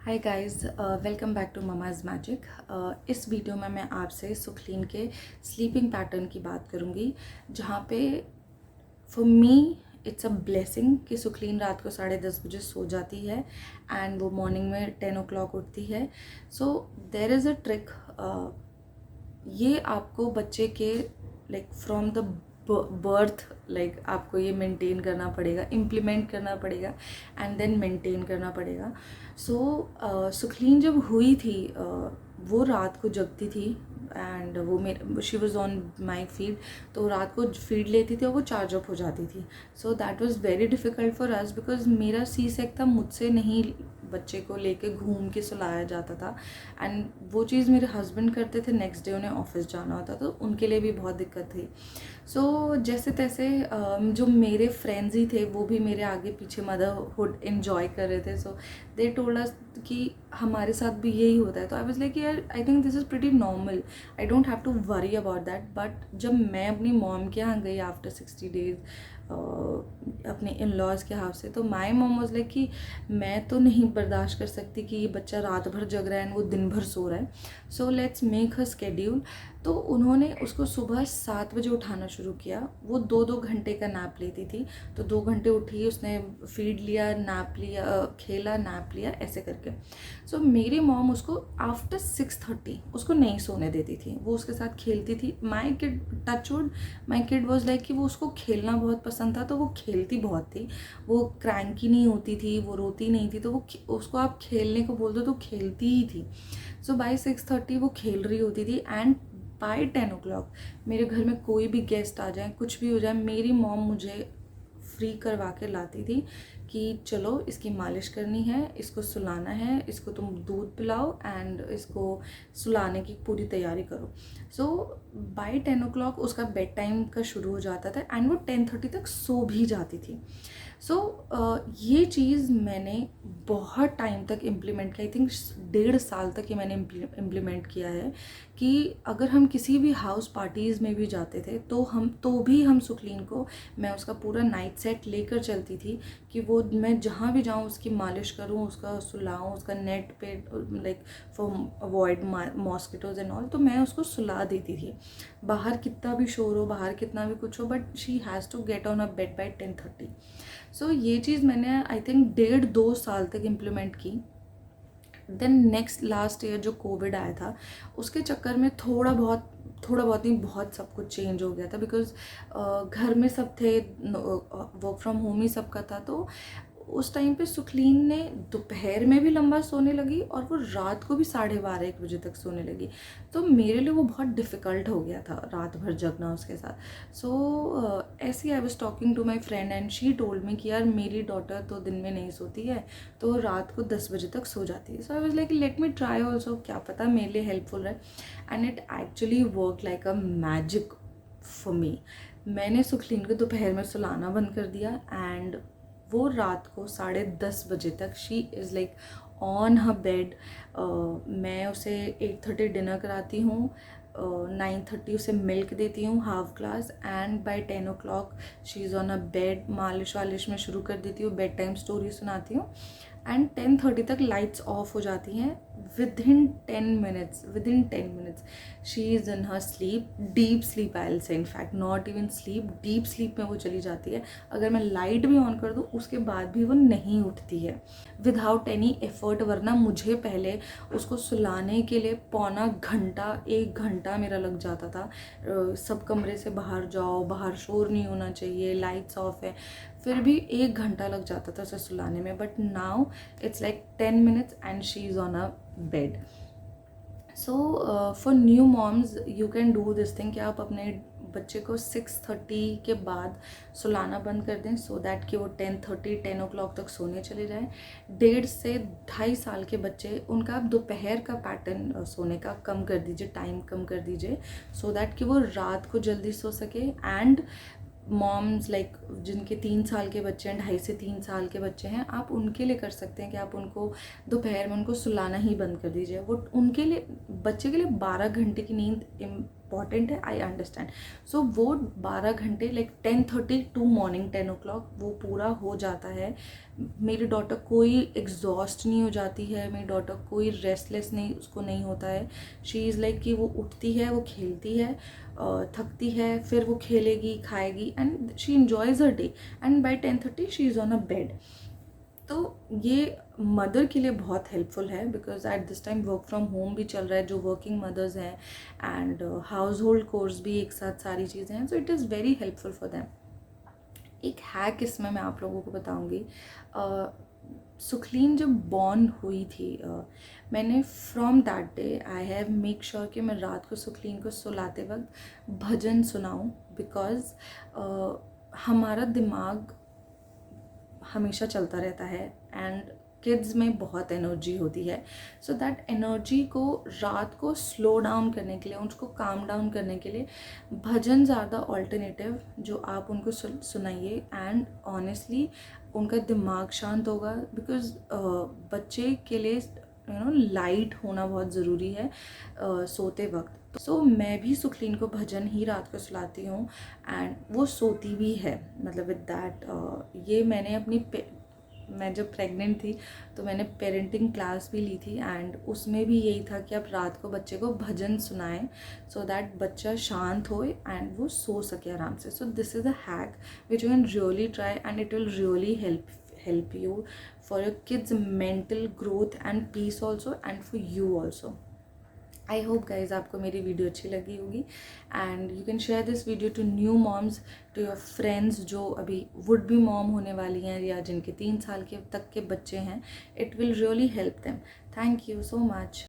Hi guys, welcome back to mama's magic. इस video में मैं आपसे सुखलीन के स्लीपिंग पैटर्न की बात करूँगी, जहाँ पे for me it's a blessing कि सुखलीन रात को 10:30 बजे सो जाती है एंड वो मॉर्निंग में 10 o'clock उठती है। सो देर इज़ अ ट्रिक। ये आपको बच्चे के like from the birth, like आपको ये मेंटेन करना पड़ेगा, इम्प्लीमेंट करना पड़ेगा एंड देन मेंटेन करना पड़ेगा। सुखलीन जब हुई थी, वो रात को जगती थी एंड वो मेरे she was on my feed, तो रात को फीड लेती थी और वो चार्ज अप हो जाती थी। So that was very difficult for us because मेरा सी सेक था, मुझसे नहीं बच्चे को लेके घूम के सुलाया जाता था एंड वो चीज़ मेरे हस्बैंड करते थे। नेक्स्ट डे उन्हें ऑफिस जाना होता तो उनके लिए भी बहुत दिक्कत थी। जैसे तैसे जो मेरे फ्रेंड्स ही थे वो भी मेरे आगे पीछे मदरहुड इन्जॉय कर रहे थे। दे टोल्ड अस कि हमारे साथ भी यही होता है। तो आई वाज लाइक यार, I think this is pretty normal, I don't have to worry about that. But जब मैं अपनी मॉम के यहाँ गई आफ्टर 60 days अपने इन लॉज के हाउस से, तो माई मॉम वाज लाइक कि मैं तो नहीं बर्दाश्त कर सकती कि ये बच्चा रात भर जग रहा है एंड वो दिन भर सो रहा है। So let's make her schedule. तो उन्होंने उसको सुबह 7 बजे उठाना शुरू किया। वो 2-2 घंटे का नैप लेती थी, तो 2 घंटे उठी, उसने फीड लिया, नैप लिया, खेला, नैप लिया, ऐसे करके। मेरी मॉम उसको आफ्टर 6:30 उसको नहीं सोने देती थी, वो उसके साथ खेलती थी। My kid, touchwood, my kid was like कि वो उसको खेलना बहुत पसंद था, तो वो खेलती बहुत थी। वो क्रैंकी नहीं होती थी, वो रोती नहीं थी, तो वो उसको आप खेलने को बोल दो तो खेलती ही थी। बाई 6:30 वो खेल रही होती थी एंड बाय 10 o'clock मेरे घर में कोई भी गेस्ट आ जाए, कुछ भी हो जाए, मेरी मॉम मुझे फ्री करवा के लाती थी कि चलो इसकी मालिश करनी है, इसको सुलाना है, इसको तुम दूध पिलाओ एंड इसको सुलाने की पूरी तैयारी करो। बाय 10 o'clock उसका बेड टाइम का शुरू हो जाता था एंड वो 10:30 तक सो भी जाती थी। ये चीज़ मैंने बहुत टाइम तक इम्प्लीमेंट किया। आई थिंक 1.5 साल तक ये मैंने इम्प्लीमेंट किया है कि अगर हम किसी भी हाउस पार्टीज़ में भी जाते थे तो भी हम सुखलीन को, मैं उसका पूरा नाइट सेट लेकर चलती थी कि वो मैं जहाँ भी जाऊँ उसकी मालिश करूँ, उसका सुलाऊँ, उसका नेट पे like for avoid mosquitoes and all, तो मैं उसको सुला देती थी। बाहर कितना भी शोर हो, बाहर कितना भी कुछ हो, but she has to get on a bed by 10:30। ये चीज़ मैंने आई थिंक 1.5-2 साल तक इम्प्लीमेंट की। देन नेक्स्ट लास्ट ईयर जो कोविड आया था, उसके चक्कर में थोड़ा बहुत नहीं, बहुत सब कुछ चेंज हो गया था बिकॉज घर में सब थे, वर्क फ्रॉम होम ही सबका था। तो उस टाइम पे सुखलीन ने दोपहर में भी लंबा सोने लगी और वो रात को भी 12:30-1 बजे तक सोने लगी। तो मेरे लिए वो बहुत डिफ़िकल्ट हो गया था रात भर जगना उसके साथ। ऐसे ही I was talking to my friend and she told me कि यार मेरी डॉटर तो दिन में नहीं सोती है, तो रात को 10 बजे तक सो जाती है। So I was like let me try also, क्या पता मेरे लिए हेल्पफुल रहे। And it actually work like a magic for me. मैंने सुखलीन को दोपहर में सुलाना बंद कर दिया एंड वो रात को 10:30 बजे तक she is like on her bed. मैं उसे 8:30 डिनर कराती हूँ, 9:30 उसे मिल्क देती हूँ half glass and by 10 o'clock she is on a bed. मालिश वालिश में शुरू कर देती हूँ, बेड टाइम स्टोरी सुनाती हूँ एंड 10:30 तक लाइट्स ऑफ हो जाती हैं। With in 10 minutes she is in her sleep, deep sleep, I will say, in fact not even sleep, deep sleep में वो चली जाती है। अगर मैं लाइट भी ऑन कर दूँ उसके बाद भी वो नहीं उठती है विदाउट एनी एफर्ट। वरना मुझे पहले उसको सुलाने के लिए पौना घंटा 1 घंटा मेरा लग जाता था। सब कमरे से बाहर जाओ, बाहर शोर नहीं होना चाहिए, लाइट्स ऑफ है, फिर भी 1 घंटा लग जाता था उसे सुलाने में। But now it's like 10 minutes and she is on a bed. For new moms you can do this thing कि आप अपने बच्चे को 6:30 के बाद सुलाना बंद कर दें सो दैट कि वो 10:30-10 o'clock तक सोने चले जाएं। 1.5 से 2.5 साल के बच्चे, उनका आप दोपहर का पैटर्न सोने का कम कर दीजिए, टाइम कम कर दीजिए सो दैट कि वो रात को जल्दी सो सके। एंड मॉम्स लाइक जिनके 3 साल के बच्चे हैं, 2.5 से 3 साल के बच्चे हैं, आप उनके लिए कर सकते हैं कि आप उनको दोपहर में उनको सुलाना ही बंद कर दीजिए। वो उनके लिए, बच्चे के लिए 12 घंटे की नींद इम्पॉर्टेंट है, आई अंडरस्टैंड। सो वो 12 घंटे लाइक 10:30 टू मॉर्निंग 10 o'clock वो पूरा हो जाता है। मेरी डॉटर कोई एग्जॉस्ट नहीं हो जाती है, मेरी डॉटर कोई रेस्टलेस नहीं उसको नहीं होता है। शी इज़ लाइक कि वो उठती है, वो खेलती है, थकती है, फिर वो खेलेगी, खाएगी, एंड शी इन्जॉयज़ हर day, and by 10:30 she is on a bed. तो ये मदर के लिए बहुत हेल्पफुल है, because at this time work from home भी चल रहा है, जो वर्किंग मदर्स हैं, एंड हाउस होल्ड कोर्स भी एक साथ सारी चीज़ें हैं, so it is very helpful for them. एक हैक इसमें मैं आप लोगों को बताऊंगी। सुखलीन जब बॉर्न हुई थी, मैंने from that day I have make sure कि मैं रात को सुखलीन को सुलाते वक्त भजन सुनाऊं, बिकॉज हमारा दिमाग हमेशा चलता रहता है, एंड किड्स में बहुत एनर्जी होती है। सो दैट एनर्जी को रात को स्लो डाउन करने के लिए, उसको काम डाउन करने के लिए भजन ज़्यादा ऑल्टरनेटिव जो आप उनको सुनाइए, एंड ऑनेस्टली उनका दिमाग शांत होगा। बिकॉज बच्चे के लिए लाइट होना बहुत ज़रूरी है सोते वक्त। सो मैं भी सुखलीन को भजन ही रात को सुलाती हूँ, एंड वो सोती भी है। मतलब विद दैट ये मैंने मैं जब प्रेग्नेंट थी तो मैंने पेरेंटिंग क्लास भी ली थी, एंड उसमें भी यही था कि आप रात को बच्चे को भजन सुनाएं सो दैट बच्चा शांत होए एंड वो सो सके आराम से। So this is a hack which you can really try, and it will really help you for your kids mental growth and peace also, and for you also. I hope guys आपको मेरी video अच्छी लगी होगी, and you can share this video to new moms, to your friends जो अभी would be mom होने वाली हैं या जिनके 3 साल के तक के बच्चे हैं। It will really help them. Thank you so much.